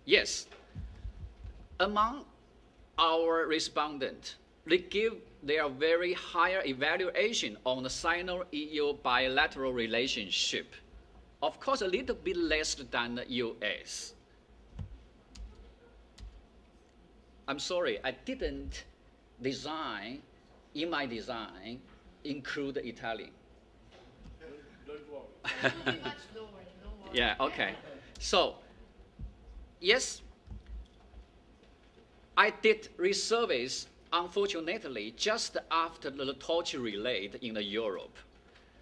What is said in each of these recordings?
Yes. Among our respondents, they give their very higher evaluation on the Sino-EU bilateral relationship. Of course, a little bit less than the US. I'm sorry, I didn't design, in my design, include Italian. Don't worry. Much lower, lower. Yeah, okay. So, yes, I did resurveys, unfortunately, just after the torture relay in Europe.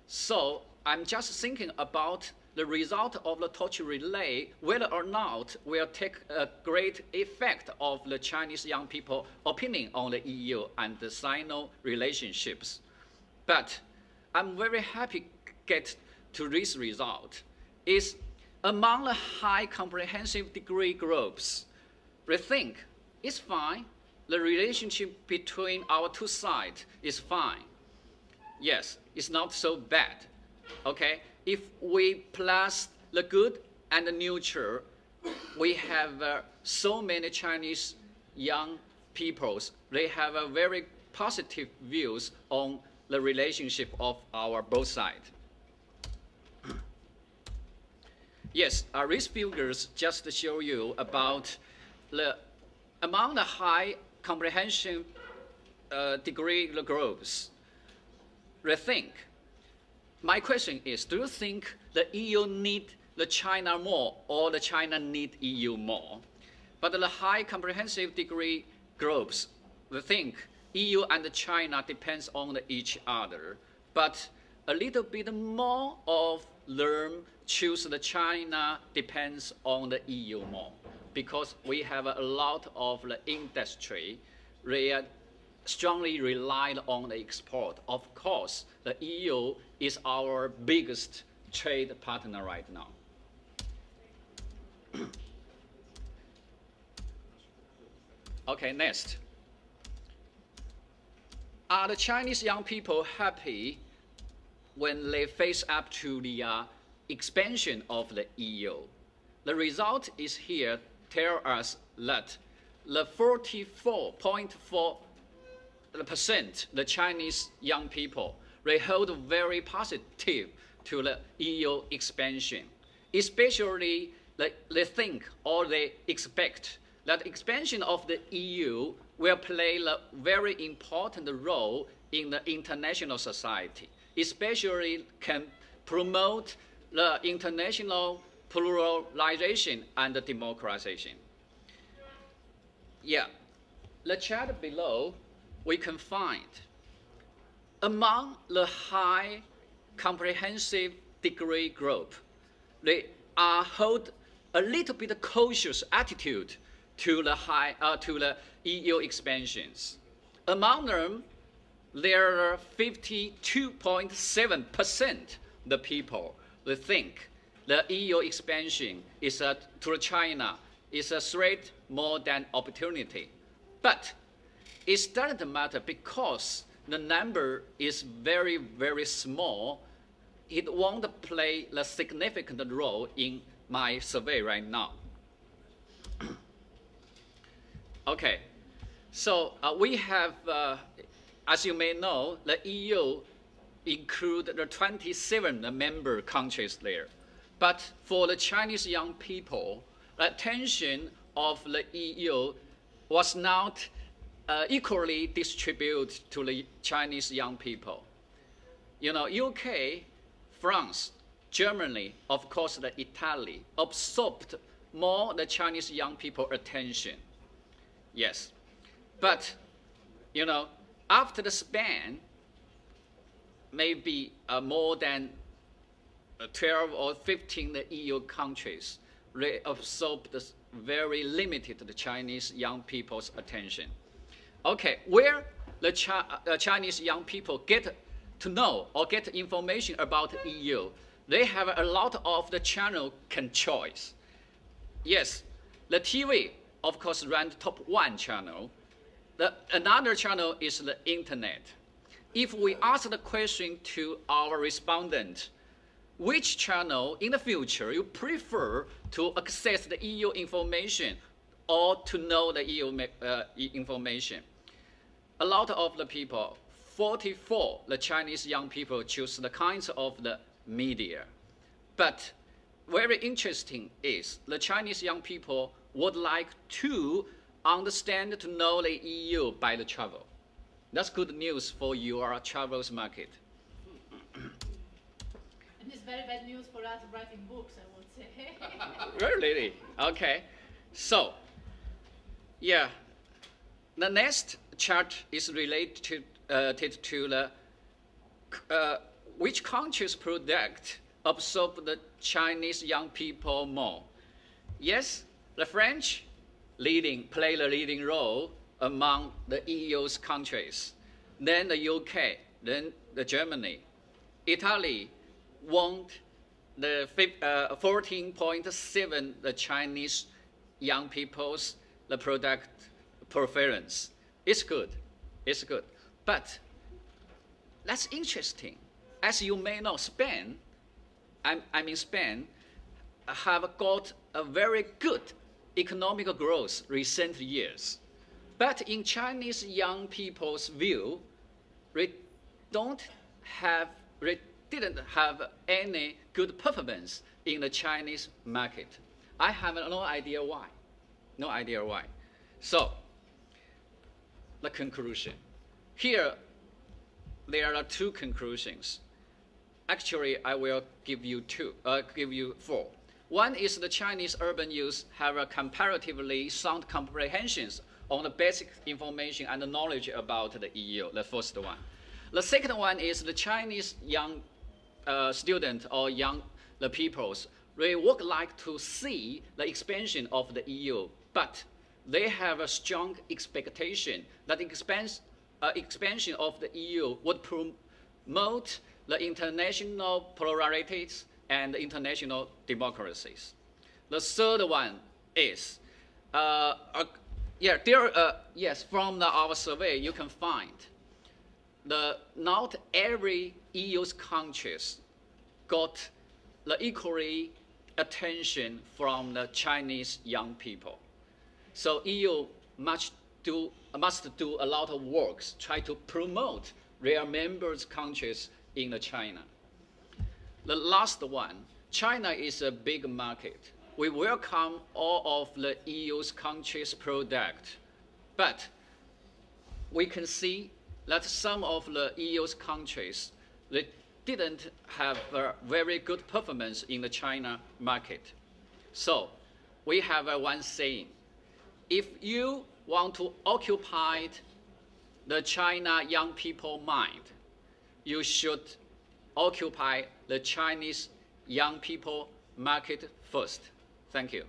So I'm just thinking about the result of the torture relay, whether or not will take a great effect of the Chinese young people opinion on the EU and the Sino relationships. But I'm very happy get to this result. Is among the high comprehensive degree groups, they think it's fine. The relationship between our two sides is fine. Yes, it's not so bad. Okay, if we plus the good and the neutral, we have so many Chinese young peoples. They have a very positive views on the relationship of our both sides. Yes, these figures just show you about the among the high comprehension degree groups. They think. My question is, do you think the EU need the China more or the China need EU more? But the high comprehensive degree groups, they think EU and China depends on each other, but a little bit more of them choose the China depends on the EU more, because we have a lot of the industry. They strongly relied on the export. Of course, the EU is our biggest trade partner right now. Okay, next. Are the Chinese young people happy when they face up to the expansion of the EU? The result is here tell us that the 44.4% the Chinese young people, they hold very positive to the EU expansion. Especially they think or they expect that expansion of the EU will play a very important role in the international society, especially can promote the international pluralization and the democratization. Yeah, the chart below, we can find among the high comprehensive degree group, they hold a little bit cautious attitude to the EU expansions. Among them, there are 52.7% the people they think the EU expansion is to China is a threat more than opportunity. But it doesn't matter because the number is very, very small. It won't play a significant role in my survey right now. Okay, so we have, as you may know, the EU include the 27 member countries there. But for the Chinese young people, the attention of the EU was not equally distributed to the Chinese young people. You know, UK, France, Germany, of course, the Italy absorbed more the Chinese young people attention. Yes, but you know, after the span, maybe more than 12 or 15 the EU countries, they absorbed the very limited the Chinese young people's attention. Okay, where the Chinese young people get to know or get information about the EU, they have a lot of the channel can choice. Yes, the TV, of course, ranked top 1 channel. Another channel is the internet. If we ask the question to our respondent, which channel in the future you prefer to access the EU information or to know the EU information. A lot of the people, 44, the Chinese young people choose the kinds of the media. But very interesting is the Chinese young people would like to understand, to know the EU by the travel. That's good news for your travels market. And it's very bad news for us writing books, I would say. Really? Okay. So, yeah, the next chart is related to the which countries' product absorb the Chinese young people more. Yes, the French play the leading role among the EU's countries. Then the UK, then the Germany. Italy want the 14.7 the Chinese young people's the product preference. It's good, it's good. But that's interesting. As you may know, Spain have got a very good economic growth recent years. But in Chinese young people's view, they didn't have any good performance in the Chinese market. I have no idea why. No idea why. So, the conclusion. Here, there are two conclusions. Actually, I will give you four. One is the Chinese urban youth have a comparatively sound comprehensions on the basic information and knowledge about the EU, the first one. The second one is the Chinese young student or the peoples, they would like to see the expansion of the EU, but they have a strong expectation that expansion of the EU would promote the international pluralities and international democracies. The third one is, yes, from our survey you can find not every EU's countries got the equally attention from the Chinese young people. So EU must do a lot of works, try to promote their members countries in China. The last one, China is a big market. We welcome all of the EU's countries' product, but we can see that some of the EU's countries, they didn't have a very good performance in the China market. So we have one saying, if you want to occupy the China young people mind, you should occupy the Chinese young people market first. Thank you.